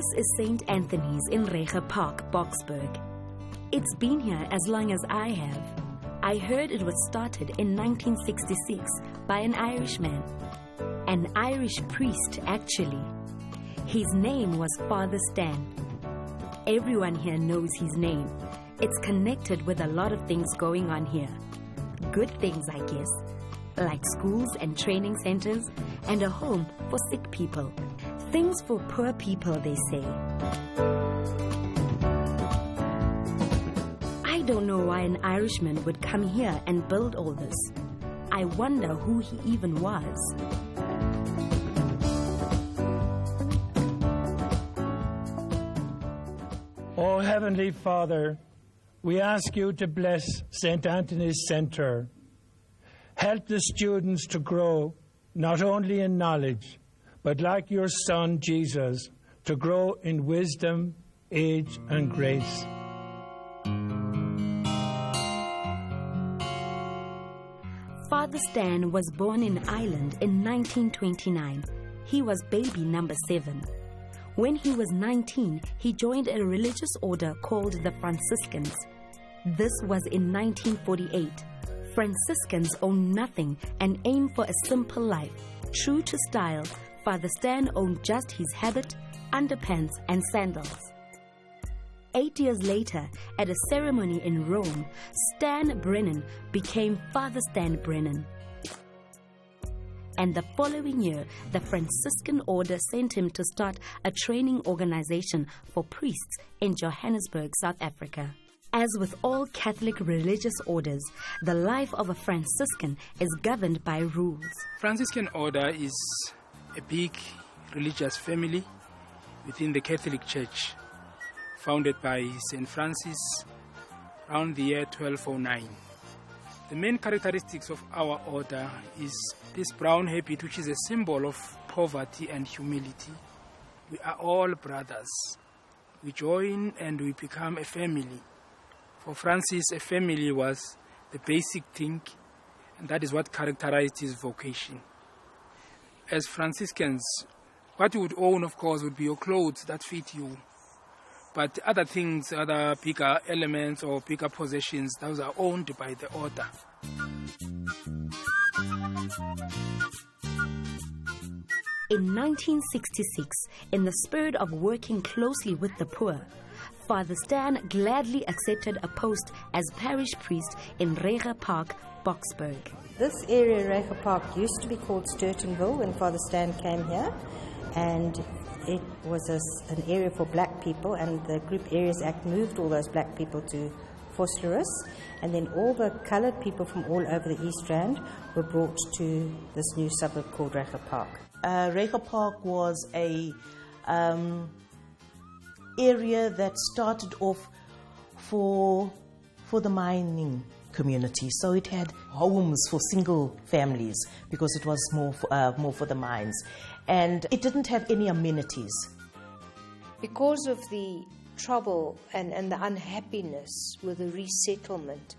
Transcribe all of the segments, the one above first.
This is St. Anthony's in Reiger Park, Boksburg. It's been here as long as I have. I heard it was started in 1966 by an Irishman. An Irish priest, actually. His name was Father Stan. Everyone here knows his name. It's connected with a lot of things going on here. Good things, I guess, like schools and training centers and a home for sick people. Things for poor people, they say. I don't know why an Irishman would come here and build all this. I wonder who he even was. Oh, Heavenly Father, we ask you to bless St. Anthony's Centre. Help the students to grow, not only in knowledge, but like your Son, Jesus, to grow in wisdom, age, and grace. Father Stan was born in Ireland in 1929. He was baby number 7. When he was 19, he joined a religious order called the Franciscans. This was in 1948. Franciscans own nothing and aim for a simple life. True to style, Father Stan owned just his habit, underpants, and sandals. 8 years later, at a ceremony in Rome, Stan Brennan became Father Stan Brennan. And the following year, the Franciscan order sent him to start a training organization for priests in Johannesburg, South Africa. As with all Catholic religious orders, the life of a Franciscan is governed by rules. Franciscan order is a big religious family within the Catholic Church, founded by St. Francis around the year 1209. The main characteristics of our order is this brown habit, which is a symbol of poverty and humility. We are all brothers. We join and we become a family. For Francis, a family was the basic thing, and that is what characterized his vocation. As Franciscans, what you would own, of course, would be your clothes that fit you. But other things, other bigger elements or bigger possessions, those are owned by the order. In 1966, in the spirit of working closely with the poor, Father Stan gladly accepted a post as parish priest in Reiger Park, Boksburg. This area, Reiger Park, used to be called Sturtonville when Father Stan came here, and it was an area for black people, and the Group Areas Act moved all those black people to Vosloorus, and then all the coloured people from all over the East Rand were brought to this new suburb called Reiger Park. Reiger Park was a area that started off for the mining community. So it had homes for single families because it was more for the mines. And it didn't have any amenities. Because of the trouble and the unhappiness with the resettlement,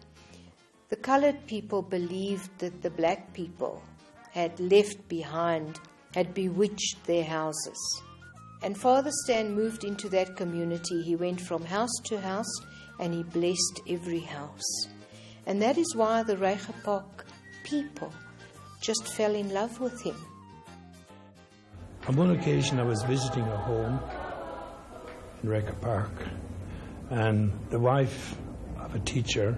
the coloured people believed that the black people had left behind, had bewitched their houses. And Father Stan moved into that community. He went from house to house and he blessed every house. And that is why the Reiger Park people just fell in love with him. On one occasion I was visiting a home in Reiger Park, and the wife of a teacher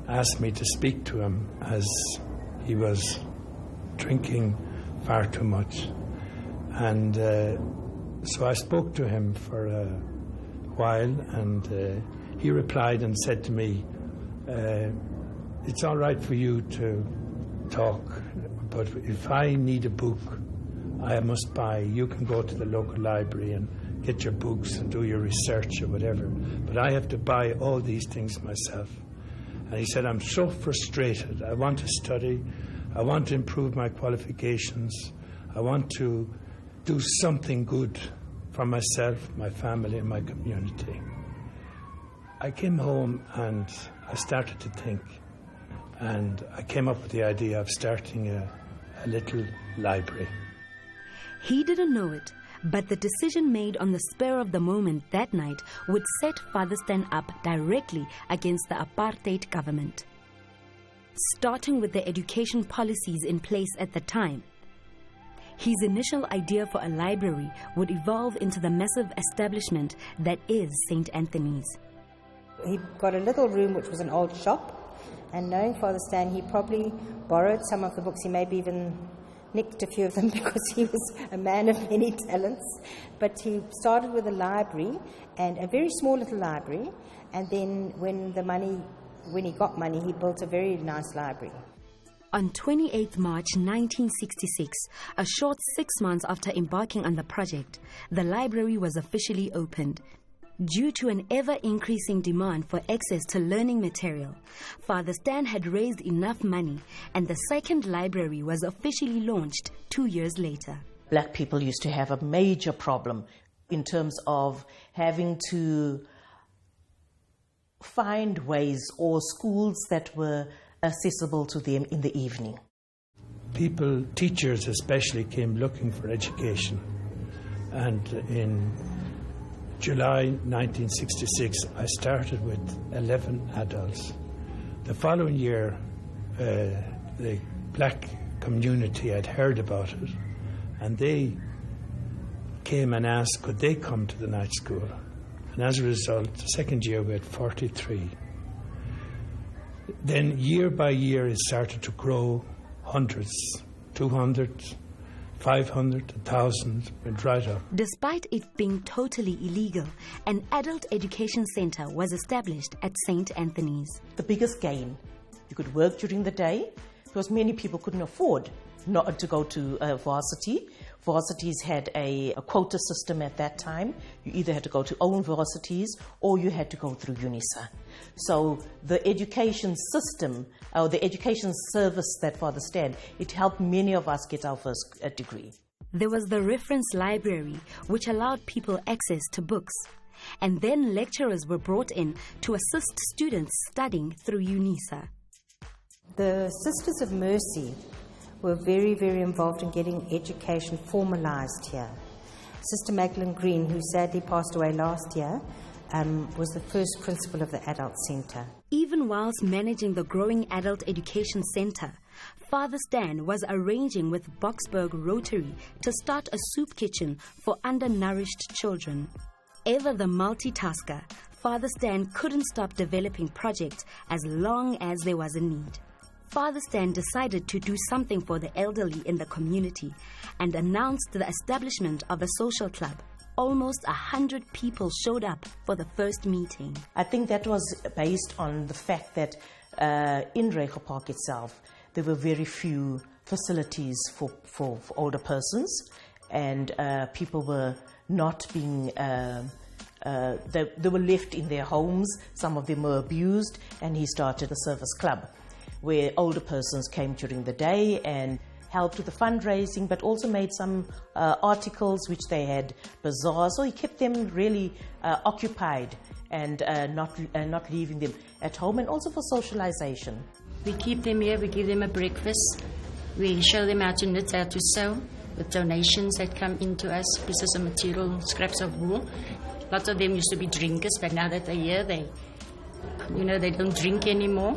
asked me to speak to him as he was drinking far too much. And so I spoke to him for a while, and he replied and said to me, it's all right for you to talk, but if I need a book, I must buy. You can go to the local library and get your books and do your research or whatever, but I have to buy all these things myself. And he said, I'm so frustrated. I want to study. I want to improve my qualifications. I want to do something good for myself, my family, and my community. I came home and I started to think, and I came up with the idea of starting a little library. He didn't know it, But the decision made on the spur of the moment that night would set Father Stan up directly against the apartheid government. Starting with the education policies in place at the time, his initial idea for a library would evolve into the massive establishment that is St. Anthony's. He got a little room which was an old shop, and knowing Father Stan, he probably borrowed some of the books. He maybe even nicked a few of them because he was a man of many talents. But he started with a library, and a very small little library, and then when he got money, he built a very nice library. On 28 March 1966, a short 6 months after embarking on the project, the library was officially opened. Due to an ever-increasing demand for access to learning material, Father Stan had raised enough money, and the second library was officially launched 2 years later. Black people used to have a major problem in terms of having to find ways or schools that were accessible to them in the evening. People, teachers especially, came looking for education. And in July 1966, I started with 11 adults. The following year, the black community had heard about it, and they came and asked could they come to the night school. And as a result, the second year we had 43. Then year by year it started to grow, hundreds, 200, 500, 1,000, went right up. Despite it being totally illegal, an adult education centre was established at St. Anthony's. The biggest gain, you could work during the day because many people couldn't afford not to go to varsity. Varsities had a quota system at that time. You either had to go to own varsities or you had to go through UNISA. So the education system, or the education service that Father Stan, it helped many of us get our first degree. There was the reference library, which allowed people access to books. And then lecturers were brought in to assist students studying through UNISA. The Sisters of Mercy were very, very involved in getting education formalized here. Sister Magdalene Green, who sadly passed away last year, was the first principal of the adult centre. Even whilst managing the growing adult education centre, Father Stan was arranging with Boksburg Rotary to start a soup kitchen for undernourished children. Ever the multitasker, Father Stan couldn't stop developing projects as long as there was a need. Father Stan decided to do something for the elderly in the community and announced the establishment of a social club. Almost 100 people showed up for the first meeting. I think that was based on the fact that in Reiger Park itself, there were very few facilities for older persons, and people were not being, they were left in their homes, some of them were abused, and he started a service club where older persons came during the day and helped with the fundraising, but also made some articles which they had bazaars. So he kept them really occupied and not leaving them at home, and also for socialization. We keep them here, we give them a breakfast, we show them how to knit, how to sew, with donations that come into us, pieces of material, scraps of wool. Lots of them used to be drinkers, but now that they're here, they don't drink anymore.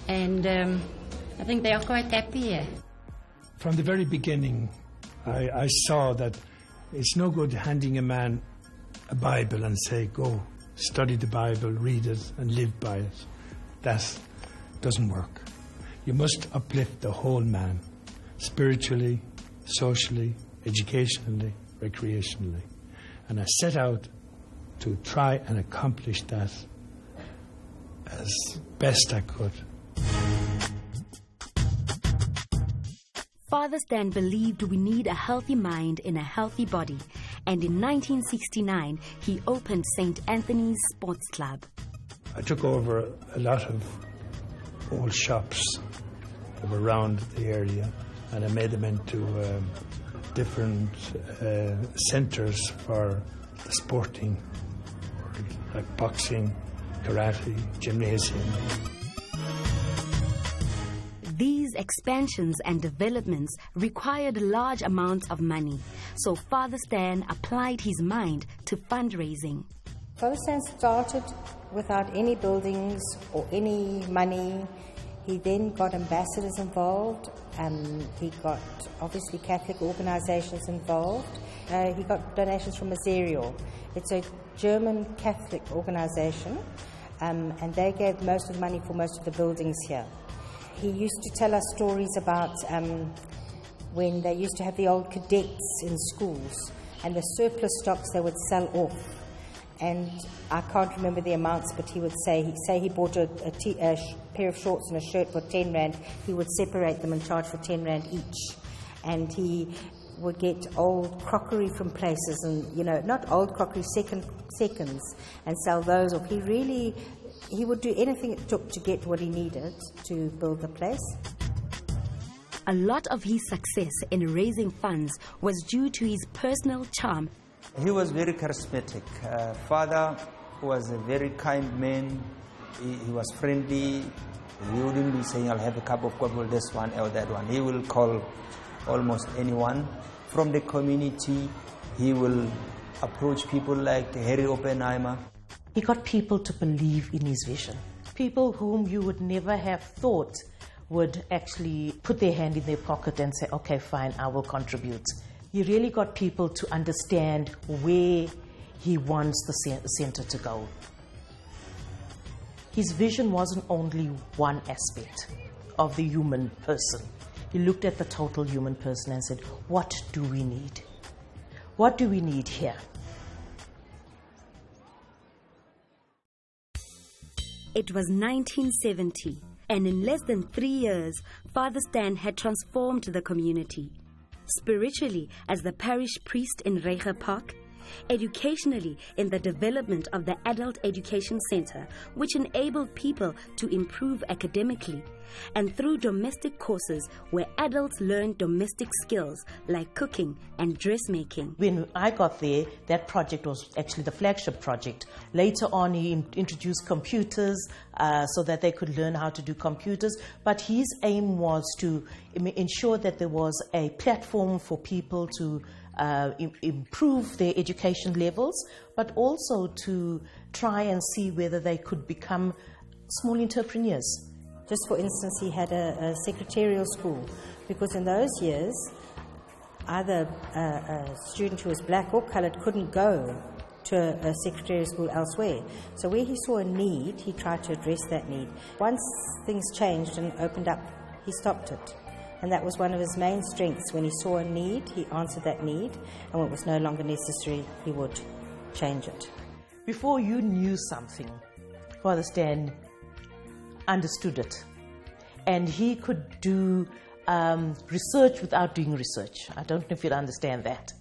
And I think they are quite happy here. From the very beginning, I saw that it's no good handing a man a Bible and say, go, study the Bible, read it, and live by it. That doesn't work. You must uplift the whole man, spiritually, socially, educationally, recreationally. And I set out to try and accomplish that as best I could. Father Stan believed we need a healthy mind in a healthy body, and in 1969 he opened St. Anthony's Sports Club. I took over a lot of old shops that were around the area, and I made them into different centres for the sporting world, like boxing, karate, gymnasium. These these expansions and developments required large amounts of money, so Father Stan applied his mind to fundraising. Father Stan started without any buildings or any money. He then got ambassadors involved. He got, obviously, Catholic organizations involved. He got donations from Mzansi. It's a German Catholic organization, and they gave most of the money for most of the buildings here. He used to tell us stories about when they used to have the old cadets in schools, and the surplus stocks they would sell off. And I can't remember the amounts, but he would say he bought a pair of shorts and a shirt for 10 Rand. He would separate them and charge for 10 Rand each. And he would get old crockery from places, and not old crockery, seconds, and sell those off. He would do anything it took to get what he needed to build the place. A lot of his success in raising funds was due to his personal charm. He was very charismatic. Father was a very kind man. He was friendly. He wouldn't be saying, I'll have a cup of coffee, this one or that one. He will call almost anyone. From the community, he will approach people like Harry Oppenheimer. He got people to believe in his vision. People whom you would never have thought would actually put their hand in their pocket and say, okay, fine, I will contribute. He really got people to understand where he wants the center to go. His vision wasn't only one aspect of the human person. He looked at the total human person and said, what do we need? What do we need here? It was 1970, and in less than 3 years, Father Stan had transformed the community. Spiritually as the parish priest in Reiger Park, educationally in the development of the Adult Education Center, which enabled people to improve academically, and through domestic courses where adults learned domestic skills like cooking and dressmaking. When I got there, that project was actually the flagship project. Later on, he introduced computers so that they could learn how to do computers, but his aim was to ensure that there was a platform for people to improve their education levels, but also to try and see whether they could become small entrepreneurs. Just for instance, he had a secretarial school, because in those years, either a student who was black or coloured couldn't go to a secretarial school elsewhere. So where he saw a need, he tried to address that need. Once things changed and opened up, he stopped it. And that was one of his main strengths. When he saw a need, he answered that need, and when it was no longer necessary, he would change it. Before you knew something, Father Stan understood it. And he could do research without doing research. I don't know if you'll understand that.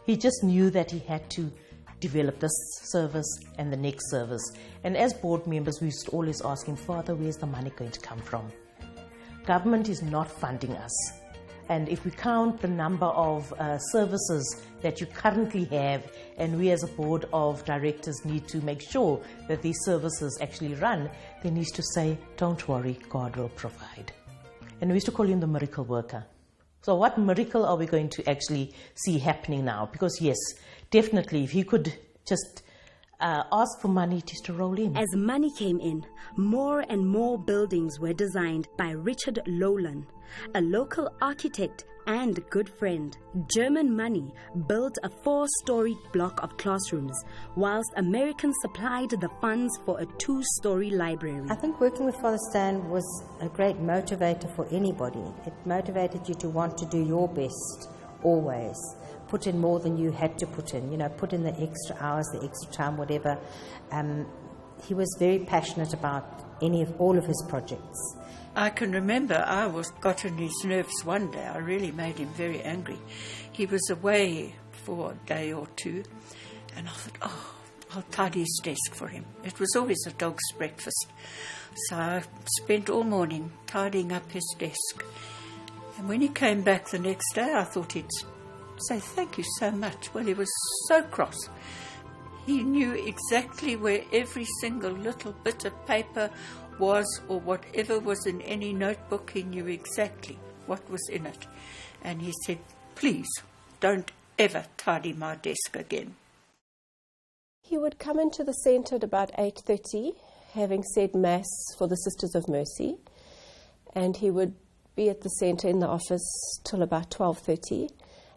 He just knew that he had to develop this service and the next service. And as board members, we used to always ask him, Father, where's the money going to come from? Government is not funding us. And if we count the number of services that you currently have, and we as a board of directors need to make sure that these services actually run, then he needs to say, don't worry, God will provide. And we used to call him the miracle worker. So what miracle are we going to actually see happening now? Because yes, definitely, if he could just ask for money, it used to roll in. As money came in, more and more buildings were designed by Richard Lowland, a local architect and good friend. German money built a 4-story block of classrooms, whilst Americans supplied the funds for a 2-story library. I think working with Father Stan was a great motivator for anybody. It motivated you to want to do your best, always. Put in more than you had to put in, put in the extra hours, the extra time, whatever. He was very passionate about all of his projects. I can remember I got on his nerves one day. I really made him very angry. He was away for a day or two, and I thought, I'll tidy his desk for him. It was always a dog's breakfast. So I spent all morning tidying up his desk. And when he came back the next day, I thought he'd say, thank you so much. Well, he was so cross. He knew exactly where every single little bit of paper was, or whatever was in any notebook, he knew exactly what was in it. And he said, please, don't ever tidy my desk again. He would come into the centre at about 8:30, having said Mass for the Sisters of Mercy, and he would be at the centre in the office till about 12:30,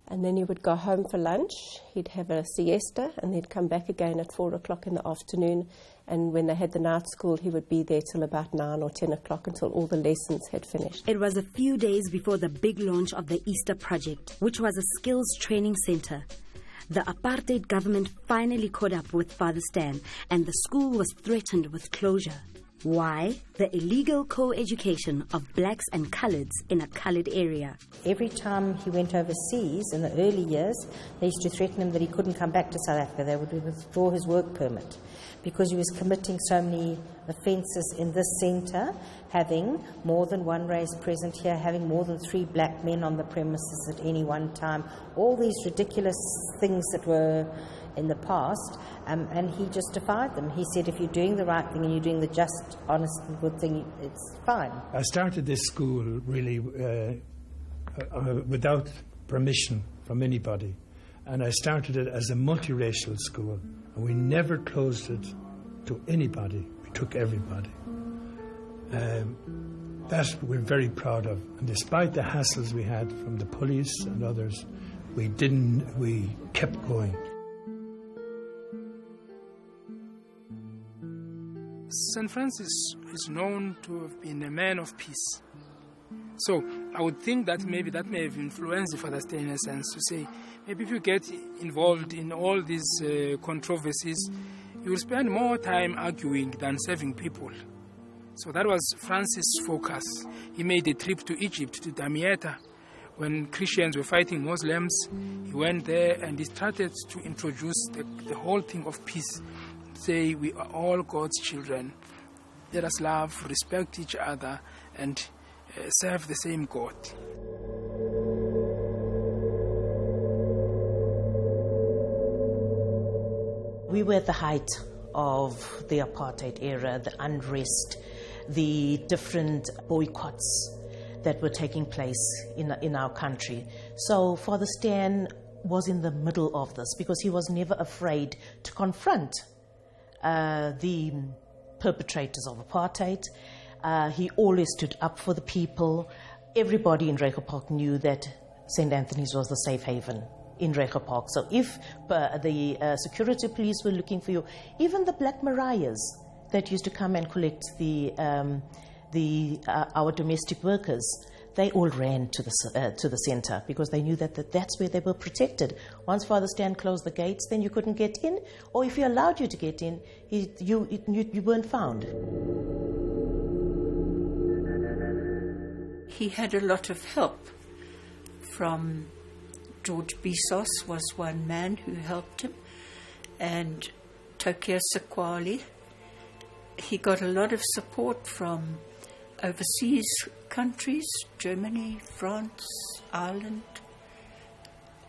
and then he would go home for lunch. He'd have a siesta, and he'd come back again at 4 o'clock in the afternoon, and when they had the night school, he would be there till about 9 or 10 o'clock until all the lessons had finished. It was a few days before the big launch of the Easter Project, which was a skills training centre. The apartheid government finally caught up with Father Stan, and the school was threatened with closure. Why? The illegal co-education of blacks and coloureds in a coloured area. Every time he went overseas in the early years, they used to threaten him that he couldn't come back to South Africa. They would withdraw his work permit because he was committing so many offences in this centre, having more than one race present here, having more than 3 black men on the premises at any one time, all these ridiculous things that were in the past, and he just defied them. He said, if you're doing the right thing and you're doing the just, honest and good thing, it's fine. I started this school really without permission from anybody, and I started it as a multiracial school, and we never closed it to anybody. We took everybody. That we're very proud of, and despite the hassles we had from the police and others, we kept going. St. Francis is known to have been a man of peace. So I would think that maybe that may have influenced Father Stan in a sense to say, maybe if you get involved in all these controversies, you will spend more time arguing than serving people. So that was Francis' focus. He made a trip to Egypt, to Damietta. When Christians were fighting Muslims, he went there and he started to introduce the whole thing of peace. Say we are all God's children. Let us love, respect each other, and serve the same God. We were at the height of the apartheid era, the unrest, the different boycotts that were taking place in our country. So Father Stan was in the middle of this because he was never afraid to confront the perpetrators of apartheid. He always stood up for the people. Everybody in Reiger Park knew that St. Anthony's was the safe haven in Reiger Park. So if the security police were looking for you, even the Black Mariahs that used to come and collect our domestic workers, they all ran to the centre because they knew that that's where they were protected. Once Father Stan closed the gates, then you couldn't get in, or if he allowed you to get in, you weren't found. He had a lot of help from George Bisos was one man who helped him, and Tokia Sekwali. He got a lot of support from overseas countries, Germany, France, Ireland,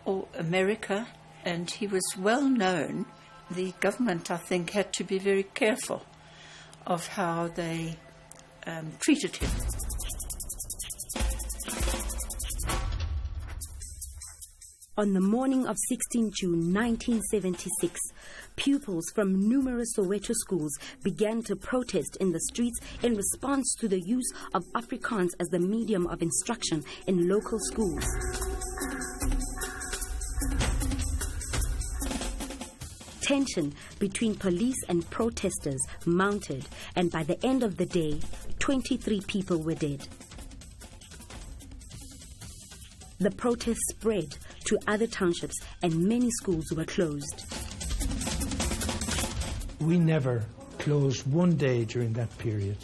or America, and he was well known. The government, I think, had to be very careful of how they treated him. On the morning of 16 June 1976, pupils from numerous Soweto schools began to protest in the streets in response to the use of Afrikaans as the medium of instruction in local schools. Tension between police and protesters mounted, and by the end of the day, 23 people were dead. The protest spread to other townships and many schools were closed. We never closed one day during that period,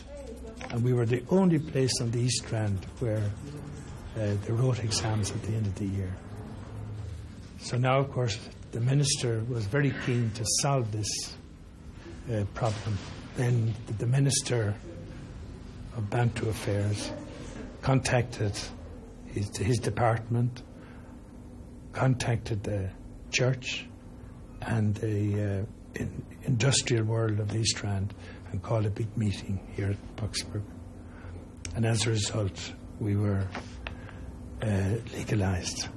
and we were the only place on the East Strand where they wrote exams at the end of the year. So now, of course, the minister was very keen to solve this problem. Then the Minister of Bantu Affairs contacted his department, contacted the church and the industrial world of the East Strand, and call a big meeting here at Bucksburg. And as a result, we were legalized.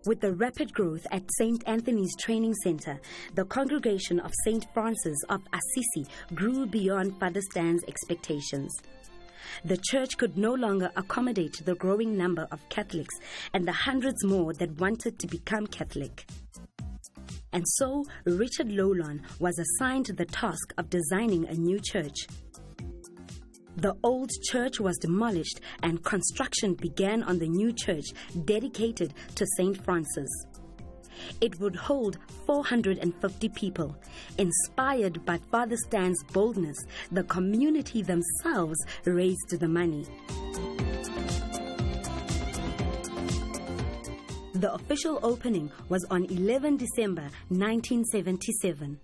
With the rapid growth at St. Anthony's Training Centre, the congregation of St. Francis of Assisi grew beyond Father Stan's expectations. The church could no longer accommodate the growing number of Catholics and the hundreds more that wanted to become Catholic. And so, Richard Lowlon was assigned the task of designing a new church. The old church was demolished and construction began on the new church dedicated to St. Francis. It would hold 450 people. Inspired by Father Stan's boldness, the community themselves raised the money. The official opening was on 11 December 1977.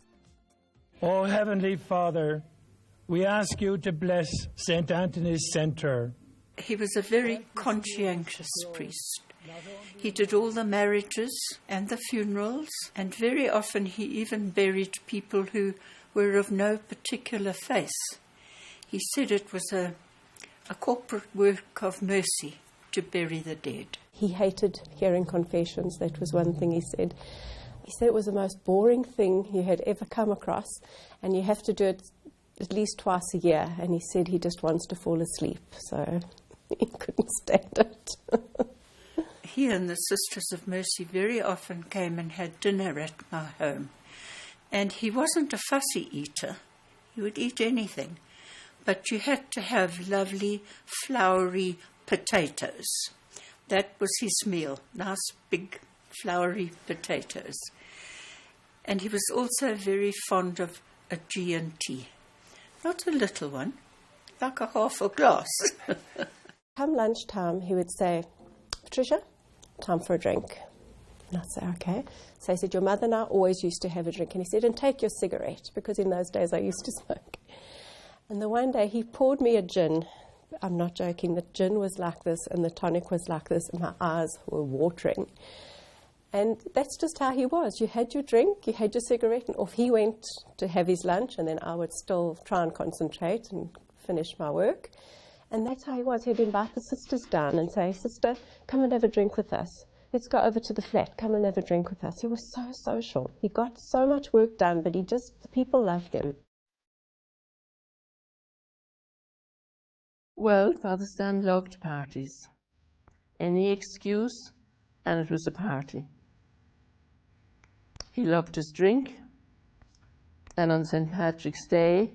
Oh, Heavenly Father, we ask you to bless St. Anthony's Centre. He was a very conscientious priest. He did all the marriages and the funerals, and very often he even buried people who were of no particular faith. He said it was a corporate work of mercy to bury the dead. He hated hearing confessions. That was one thing he said. He said it was the most boring thing he had ever come across, and you have to do it at least twice a year. And he said he just wants to fall asleep, so he couldn't stand it. He and the Sisters of Mercy very often came and had dinner at my home. And he wasn't a fussy eater. He would eat anything. But you had to have lovely, floury potatoes. That was his meal, nice, big, floury potatoes. And he was also very fond of a G&T. Not a little one, like a half a glass. Come lunchtime, he would say, Patricia, time for a drink. And I'd say, okay. So he said, your mother and I always used to have a drink. And he said, and take your cigarette, because in those days I used to smoke. And the one day he poured me a gin. I'm not joking, the gin was like this and the tonic was like this and my eyes were watering. And that's just how he was. You had your drink, you had your cigarette, and off he went to have his lunch, and then I would still try and concentrate and finish my work. And that's how he was. He'd invite the sisters down and say, sister, come and have a drink with us. Let's go over to the flat, come and have a drink with us. He was so social. He got so much work done, but the people loved him. Well, Father Stan loved parties. Any excuse, and it was a party. He loved his drink, and on St. Patrick's Day,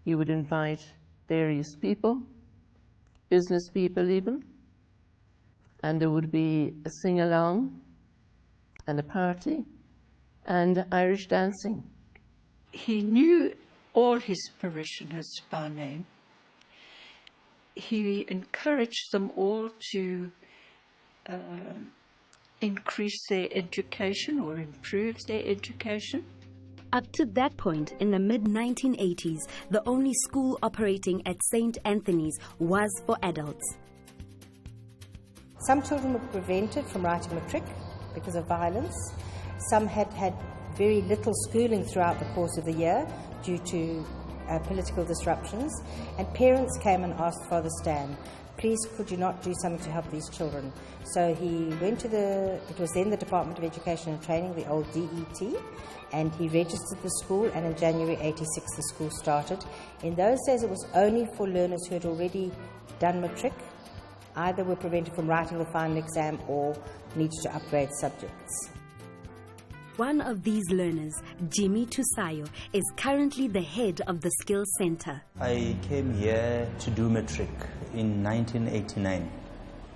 he would invite various people, business people even, and there would be a sing-along and a party and Irish dancing. He knew all his parishioners by name. He encouraged them all to increase their education or improve their education. Up to that point, in the mid-1980s, the only school operating at St. Anthony's was for adults. Some children were prevented from writing matric because of violence. Some had very little schooling throughout the course of the year due to political disruptions, and parents came and asked Father Stan, please could you not do something to help these children? So he went to it was then the Department of Education and Training, the old DET, and he registered the school, and in January 86 the school started. In those days it was only for learners who had already done matric, either were prevented from writing the final exam or needed to upgrade subjects. One of these learners, Jimmy Tusayo, is currently the head of the Skills Center. I came here to do matric in 1989.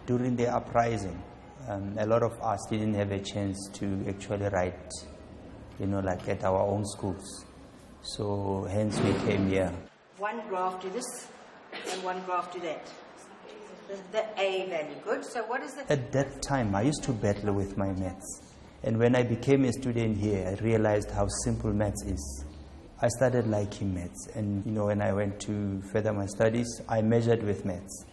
During the uprising, a lot of us didn't have a chance to actually write, like at our own schools. So hence we came here. One graph to this and one graph to that. The A value, good. So what is the... At that time, I used to battle with my maths. And when I became a student here, I realized how simple maths is. I started liking maths. And, when I went to further my studies, I measured with maths.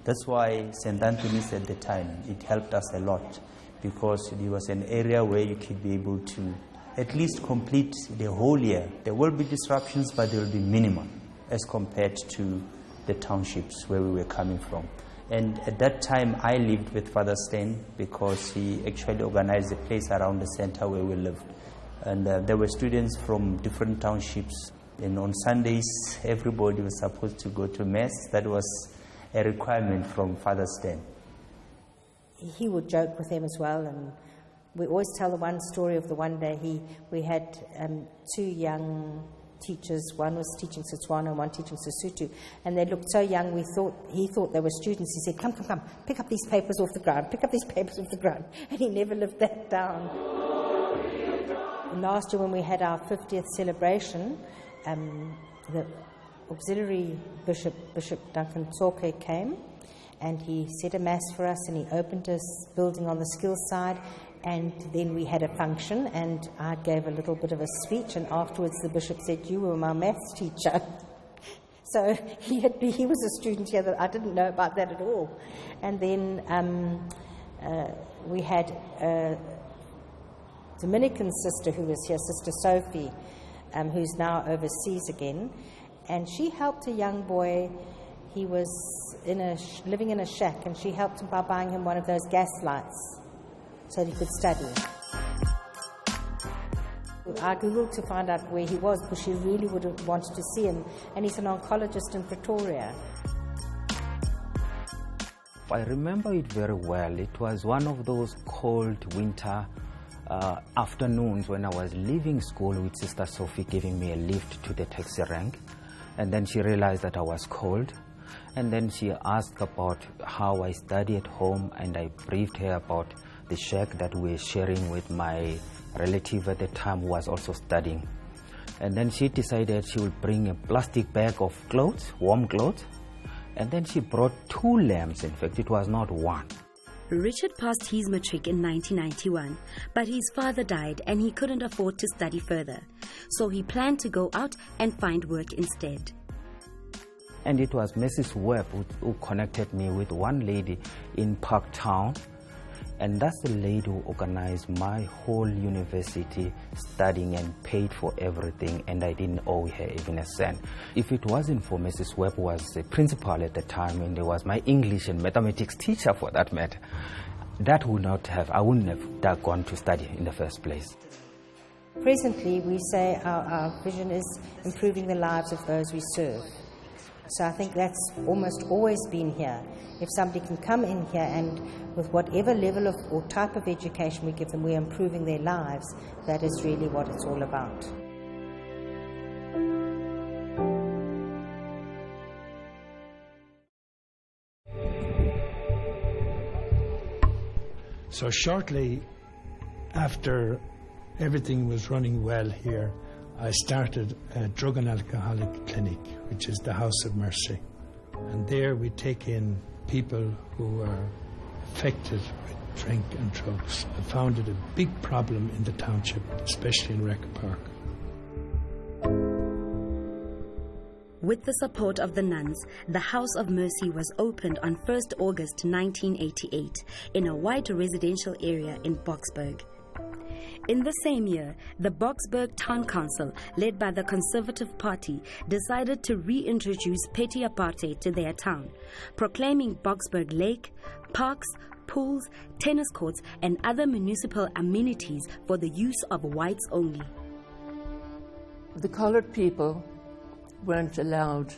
That's why St. Anthony's at the time, it helped us a lot. because it was an area where you could be able to at least complete the whole year. There will be disruptions, but they will be minimal as compared to the townships where we were coming from. And at that time, I lived with Father Stan because he actually organized a place around the center where we lived. And there were students from different townships. And on Sundays, everybody was supposed to go to Mass. That was a requirement from Father Stan. He would joke with them as well, and we always tell the one story of the one day we had two young teachers. One was teaching Setswana and one teaching Sesotho, and they looked so young. He thought they were students. He said, "Come, pick up these papers off the ground. Pick up these papers off the ground," and he never lived that down. Last year, when we had our 50th celebration, the auxiliary bishop, Bishop Duncan Tsoke, came. And he said a mass for us, and he opened his building on the skills side, and then we had a function, and I gave a little bit of a speech, and afterwards the bishop said, "You were my maths teacher." So he was a student here that I didn't know about that at all. And then we had a Dominican sister who was here, Sister Sophie, who's now overseas again, and she helped a young boy. He was living in a shack, and she helped him by buying him one of those gas lights so that he could study. I googled to find out where he was because she really would have wanted to see him, and he's an oncologist in Pretoria. I remember it very well. It was one of those cold winter afternoons when I was leaving school with Sister Sophie giving me a lift to the taxi rank, and then she realized that I was cold. And then she asked about how I study at home, and I briefed her about the shack that we were sharing with my relative at the time who was also studying. And then she decided she would bring a plastic bag of clothes, warm clothes, and then she brought 2 lamps. In fact, it was not one. Richard passed his matric in 1991, but his father died and he couldn't afford to study further. So he planned to go out and find work instead. And it was Mrs. Webb who connected me with one lady in Parktown. And that's the lady who organized my whole university studying and paid for everything. And I didn't owe her even a cent. If it wasn't for Mrs. Webb, who was the principal at the time, and there was my English and mathematics teacher for that matter, I wouldn't have gone to study in the first place. Presently, we say our vision is improving the lives of those we serve. So I think that's almost always been here. If somebody can come in here and with whatever level of or type of education we give them, we're improving their lives, that is really what it's all about. So shortly after everything was running well here, I started a drug and alcoholic clinic, which is the House of Mercy. And there we take in people who are affected with drink and drugs. I found it a big problem in the township, especially in Wrecker Park. With the support of the nuns, the House of Mercy was opened on 1st August 1988 in a white residential area in Boksburg. In the same year, the Boksburg Town Council, led by the Conservative Party, decided to reintroduce petty apartheid to their town, proclaiming Boksburg Lake, parks, pools, tennis courts, and other municipal amenities for the use of whites only. The colored people weren't allowed,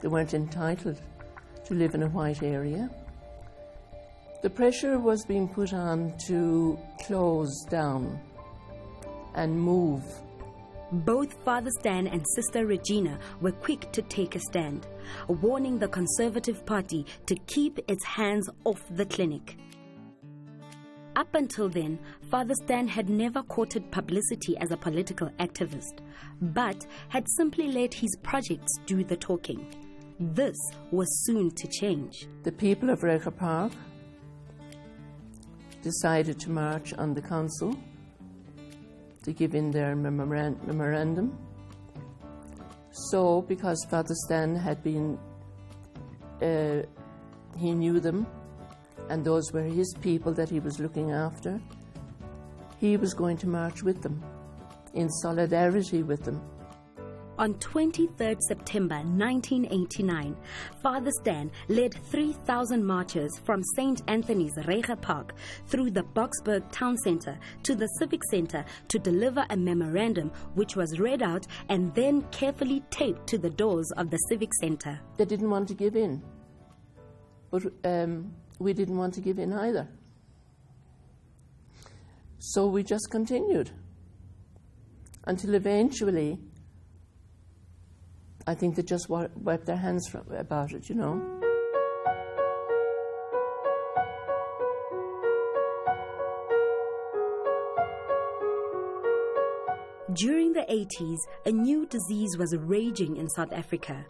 they weren't entitled to live in a white area. The pressure was being put on to close down and move. Both Father Stan and Sister Regina were quick to take a stand, warning the Conservative Party to keep its hands off the clinic. Up until then, Father Stan had never courted publicity as a political activist, but had simply let his projects do the talking. This was soon to change. The people of Wrecker Park decided to march on the council to give in their memorandum. So, because Father Stan had been, he knew them and those were his people that he was looking after, he was going to march with them, in solidarity with them. On 23rd September 1989, Father Stan led 3,000 marchers from St. Anthony's Rega Park through the Boksburg Town Centre to the Civic Centre to deliver a memorandum which was read out and then carefully taped to the doors of the Civic Centre. They didn't want to give in, but we didn't want to give in either. So we just continued until eventually I think they just wiped their hands about it, you know. During the 80s, a new disease was raging in South Africa.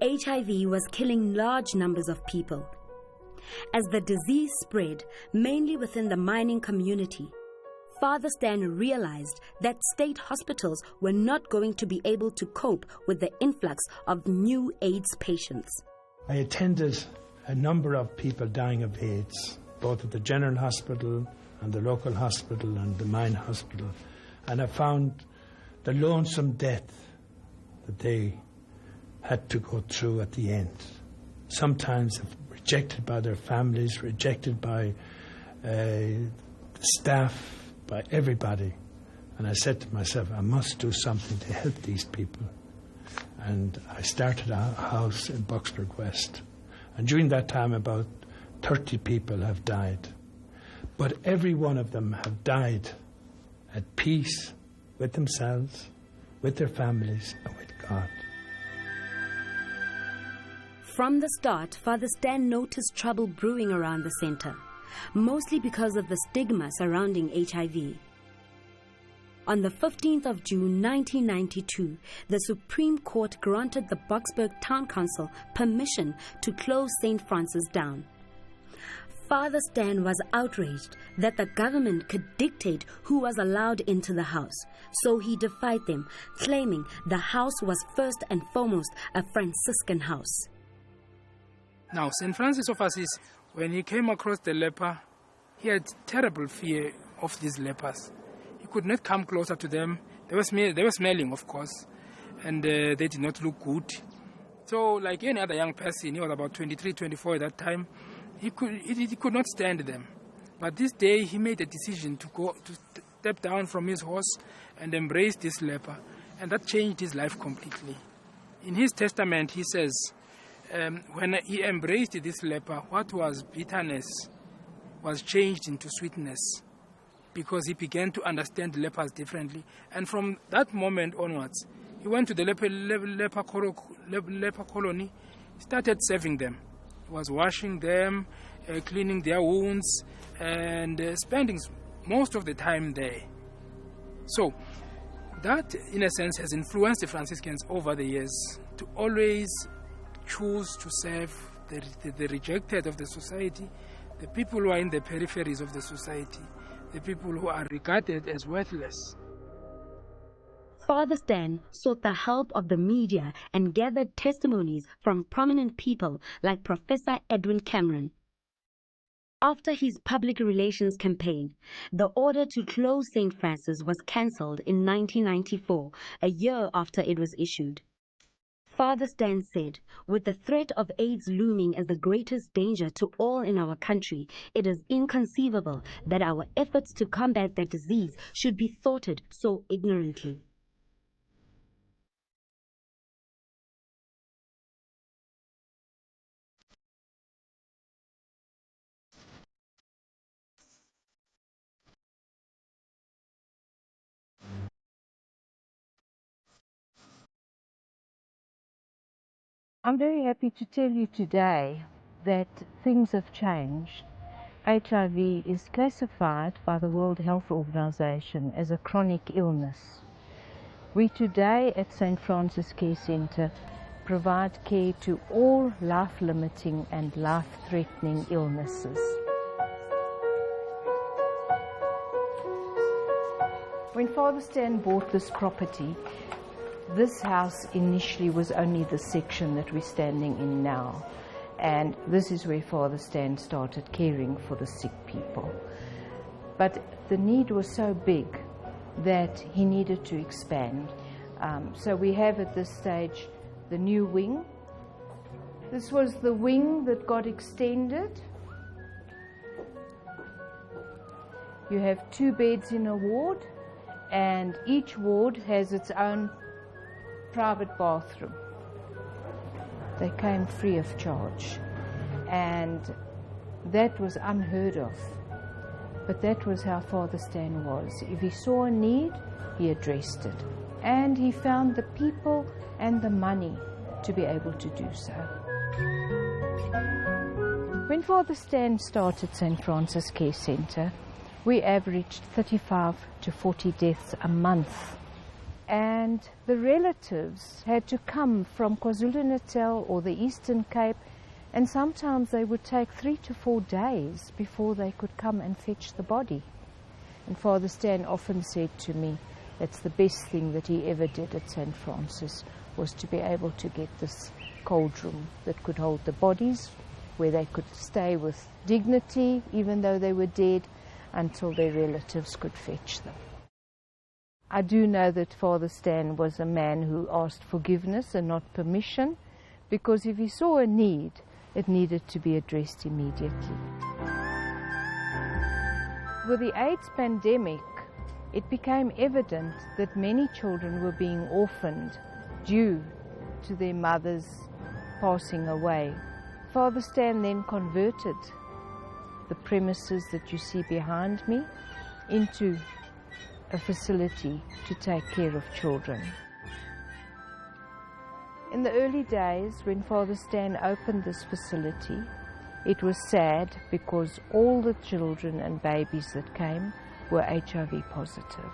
HIV was killing large numbers of people. As the disease spread, mainly within the mining community, Father Stan realized that state hospitals were not going to be able to cope with the influx of new AIDS patients. I attended a number of people dying of AIDS, both at the General Hospital and the local hospital and the mine hospital, and I found the lonesome death that they had to go through at the end. Sometimes rejected by their families, rejected by the staff, by everybody. And I said to myself, I must do something to help these people. And I started a house in Boksburg West. And during that time, about 30 people have died. But every one of them have died at peace with themselves, with their families, and with God. From the start, Father Stan noticed trouble brewing around the centre, mostly because of the stigma surrounding HIV. On the 15th of June 1992, the Supreme Court granted the Boksburg Town Council permission to close St. Francis down. Father Stan was outraged that the government could dictate who was allowed into the house, so he defied them, claiming the house was first and foremost a Franciscan house. Now, St. Francis of Assisi, when he came across the leper, he had terrible fear of these lepers. He could not come closer to them. They were smelling, of course, and they did not look good. So, like any other young person, he was about 23, 24 at that time, he could not stand them. But this day, he made a decision to step down from his horse and embrace this leper, and that changed his life completely. In his testament, he says, when he embraced this leper, what was bitterness was changed into sweetness, because he began to understand lepers differently. And from that moment onwards, he went to the leper colony, started serving them. He was washing them, cleaning their wounds, and spending most of the time there. So that, in a sense, has influenced the Franciscans over the years to always choose to serve the rejected of the society, the people who are in the peripheries of the society, the people who are regarded as worthless. Father Stan sought the help of the media and gathered testimonies from prominent people like Professor Edwin Cameron. After his public relations campaign, the order to close St. Francis was cancelled in 1994, a year after it was issued. Father Stan said, with the threat of AIDS looming as the greatest danger to all in our country, it is inconceivable that our efforts to combat that disease should be thwarted so ignorantly. I'm very happy to tell you today that things have changed. HIV is classified by the World Health Organization as a chronic illness. We today at St. Francis Care Centre provide care to all life-limiting and life-threatening illnesses. When Father Stan bought this property, this house initially was only the section that we're standing in now. And this is where Father Stan started caring for the sick people. But the need was so big that he needed to expand. So we have at this stage the new wing. This was the wing that got extended. You have 2 beds in a ward, and each ward has its own private bathroom. They came free of charge, and that was unheard of. But that was how Father Stan was. If he saw a need, he addressed it. And he found the people and the money to be able to do so. When Father Stan started St. Francis Care Centre, we averaged 35 to 40 deaths a month. And the relatives had to come from KwaZulu-Natal or the Eastern Cape, and sometimes they would take 3 to 4 days before they could come and fetch the body. And Father Stan often said to me, that's the best thing that he ever did at St. Francis, was to be able to get this cold room that could hold the bodies, where they could stay with dignity, even though they were dead, until their relatives could fetch them. I do know that Father Stan was a man who asked forgiveness and not permission, because if he saw a need, it needed to be addressed immediately. With the AIDS pandemic, it became evident that many children were being orphaned due to their mothers passing away. Father Stan then converted the premises that you see behind me into a facility to take care of children. In the early days, when Father Stan opened this facility, it was sad because all the children and babies that came were HIV positive.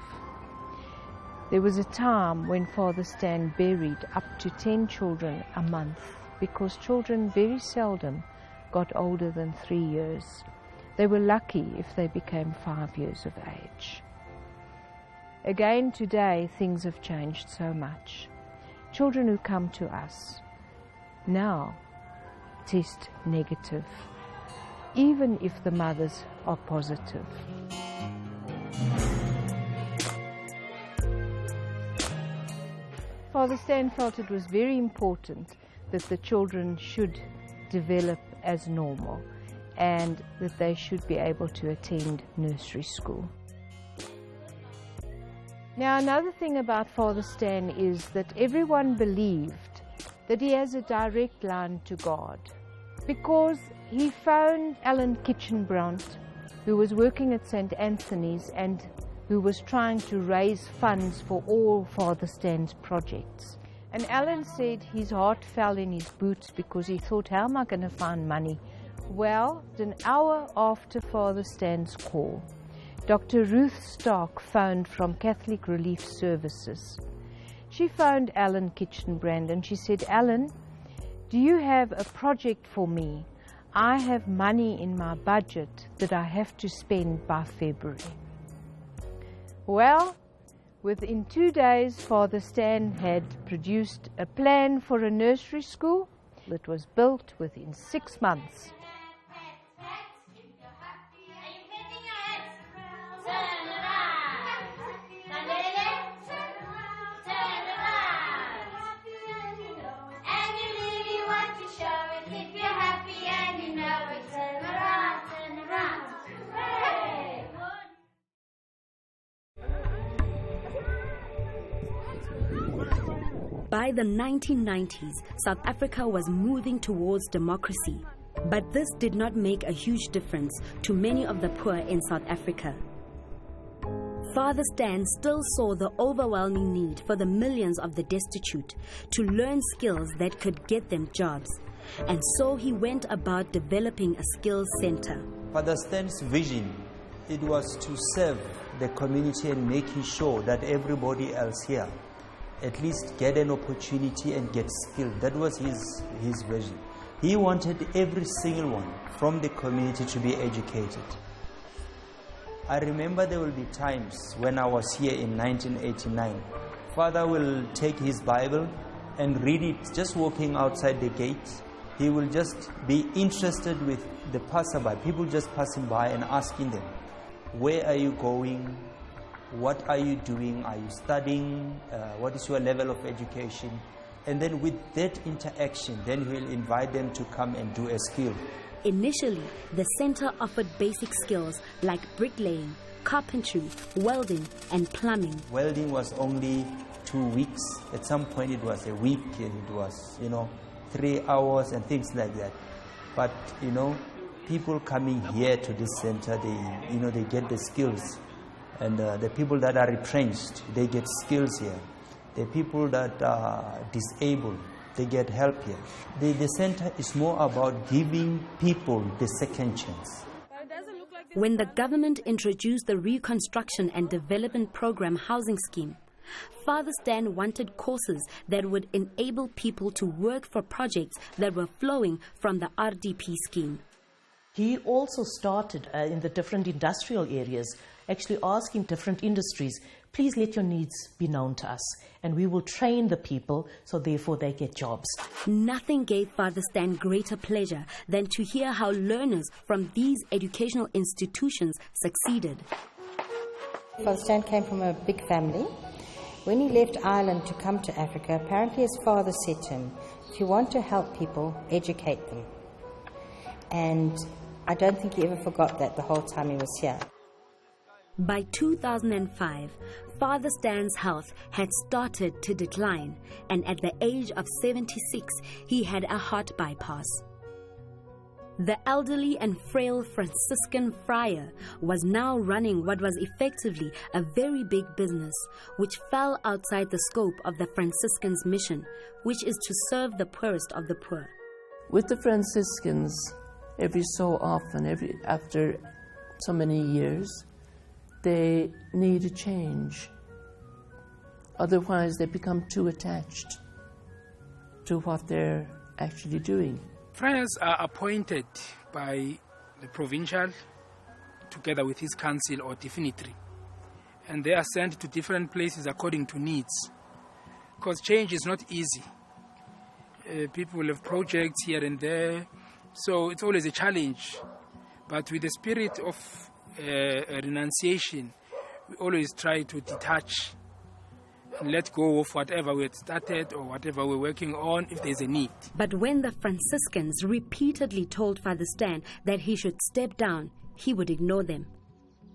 There was a time when Father Stan buried up to 10 children a month, because children very seldom got older than 3 years. They were lucky if they became 5 years of age. Again today, things have changed so much. Children who come to us now test negative, even if the mothers are positive. Father Stan felt it was very important that the children should develop as normal and that they should be able to attend nursery school. Now, another thing about Father Stan is that everyone believed that he has a direct line to God, because he phoned Alan Kitchenbrandt, who was working at St. Anthony's and who was trying to raise funds for all Father Stan's projects. And Alan said his heart fell in his boots because he thought, how am I going to find money? Well, an hour after Father Stan's call, Dr. Ruth Stark phoned from Catholic Relief Services. She phoned Alan Kitchenbrand and she said, Alan, do you have a project for me? I have money in my budget that I have to spend by February. Well, within 2 days, Father Stan had produced a plan for a nursery school that was built within 6 months. By the 1990s, South Africa was moving towards democracy, but this did not make a huge difference to many of the poor in South Africa. Father Stan still saw the overwhelming need for the millions of the destitute to learn skills that could get them jobs, and so he went about developing a skills center. Father Stan's vision, it was to serve the community and making sure that everybody else here at least get an opportunity and get skilled. That was his vision. He wanted every single one from the community to be educated. I remember there will be times when I was here in 1989. Father will take his Bible and read it just walking outside the gate, He will just be interested with the passerby, people just passing by, and asking them, where are you going? What are you doing? Are you studying? What is your level of education? And then with that interaction, then he'll invite them to come and do a skill. Initially, the center offered basic skills like bricklaying, carpentry, welding, and plumbing. Welding was only 2 weeks. At some point it was a week, and it was, 3 hours and things like that. But, people coming here to this center, they get the skills. And the people that are retrenched, they get skills here. The people that are disabled, they get help here. The center is more about giving people the second chance. When the government introduced the Reconstruction and Development Program housing scheme, Father Stan wanted courses that would enable people to work for projects that were flowing from the RDP scheme. He also started in the different industrial areas, actually asking different industries, please let your needs be known to us, and we will train the people so therefore they get jobs. Nothing gave Father Stan greater pleasure than to hear how learners from these educational institutions succeeded. Father Stan came from a big family. When he left Ireland to come to Africa, apparently his father said to him, if you want to help people, educate them. And I don't think he ever forgot that the whole time he was here. By 2005, Father Stan's health had started to decline, and at the age of 76, he had a heart bypass. The elderly and frail Franciscan friar was now running what was effectively a very big business, which fell outside the scope of the Franciscans' mission, which is to serve the poorest of the poor. With the Franciscans, every so often, after so many years, they need a change. Otherwise, they become too attached to what they're actually doing. Friars are appointed by the provincial together with his council or divinitary, and they are sent to different places according to needs, because change is not easy. People have projects here and there, so it's always a challenge. But with the spirit of renunciation, we always try to detach and let go of whatever we had started or whatever we're working on if there's a need. But when the Franciscans repeatedly told Father Stan that he should step down, he would ignore them.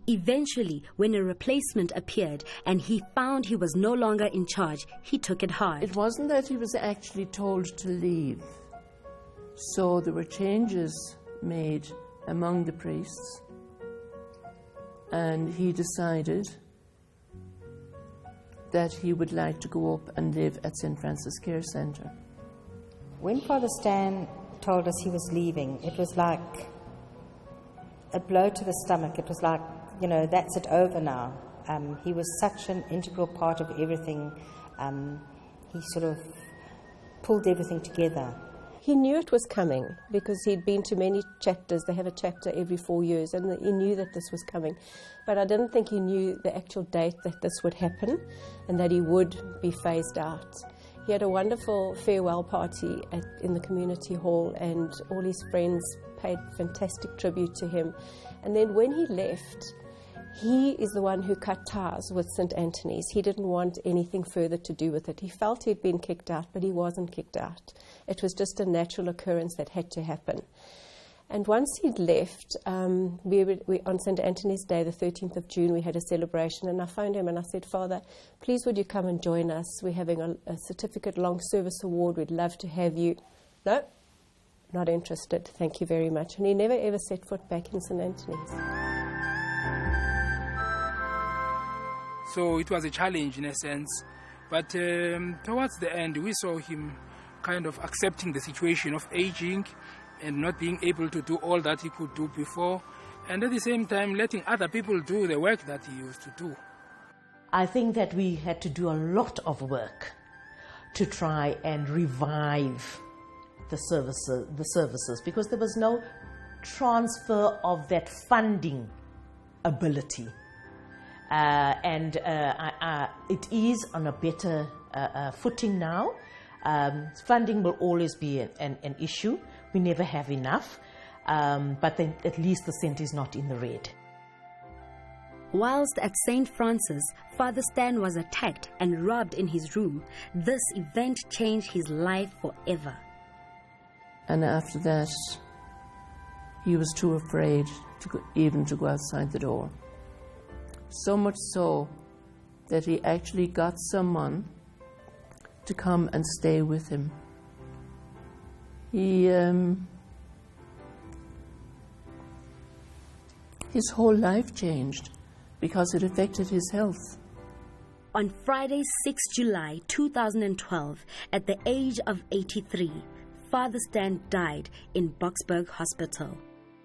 Eventually, when a replacement appeared and he found he was no longer in charge, he took it hard. It wasn't that he was actually told to leave. So there were changes made among the priests, and he decided that he would like to go up and live at St. Francis Care Centre. When Father Stan told us he was leaving, it was like a blow to the stomach. It was like, that's it, over now. He was such an integral part of everything. He sort of pulled everything together. He knew it was coming because he'd been to many chapters. They have a chapter every 4 years, and he knew that this was coming. But I didn't think he knew the actual date that this would happen and that he would be phased out. He had a wonderful farewell party in the community hall, and all his friends paid fantastic tribute to him. And then when he left, he is the one who cut ties with St. Anthony's. He didn't want anything further to do with it. He felt he'd been kicked out, but he wasn't kicked out. It was just a natural occurrence that had to happen. And once he'd left, we on St. Anthony's Day, the 13th of June, we had a celebration, and I phoned him and I said, Father, please would you come and join us? We're having a certificate long service award. We'd love to have you. No, not interested. Thank you very much. And he never ever set foot back in St. Anthony's. So it was a challenge in a sense, but towards the end we saw him kind of accepting the situation of aging and not being able to do all that he could do before, and at the same time letting other people do the work that he used to do. I think that we had to do a lot of work to try and revive the services because there was no transfer of that funding ability. It is on a better footing now. Funding will always be an issue. We never have enough, but then at least the centre is not in the red. Whilst at St. Francis, Father Stan was attacked and robbed in his room. This event changed his life forever. And after that, he was too afraid even to go outside the door. So much so that he actually got someone to come and stay with him. His whole life changed because it affected his health. On Friday, 6 July 2012, at the age of 83, Father Stan died in Boksburg Hospital.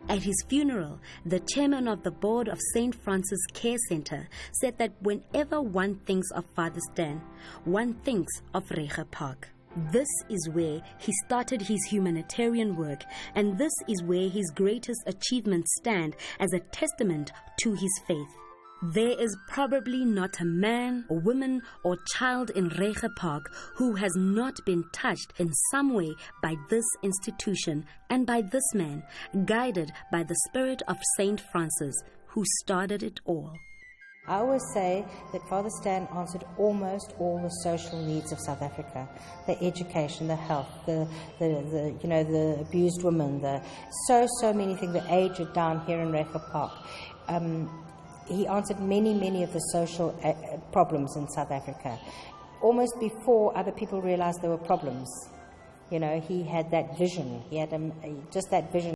At his funeral, the chairman of the board of St. Francis Care Centre said that whenever one thinks of Father Stan, one thinks of Rega Park. This is where he started his humanitarian work, and this is where his greatest achievements stand as a testament to his faith. There is probably not a man, or woman, or child in Rega Park who has not been touched in some way by this institution and by this man, guided by the spirit of St. Francis, who started it all. I always say that Father Stan answered almost all the social needs of South Africa: the education, the health, the abused women, so many things, the aged down here in Rega Park. He answered many of the social problems in South Africa, almost before other people realized there were problems. You know, he had that vision. He had just that vision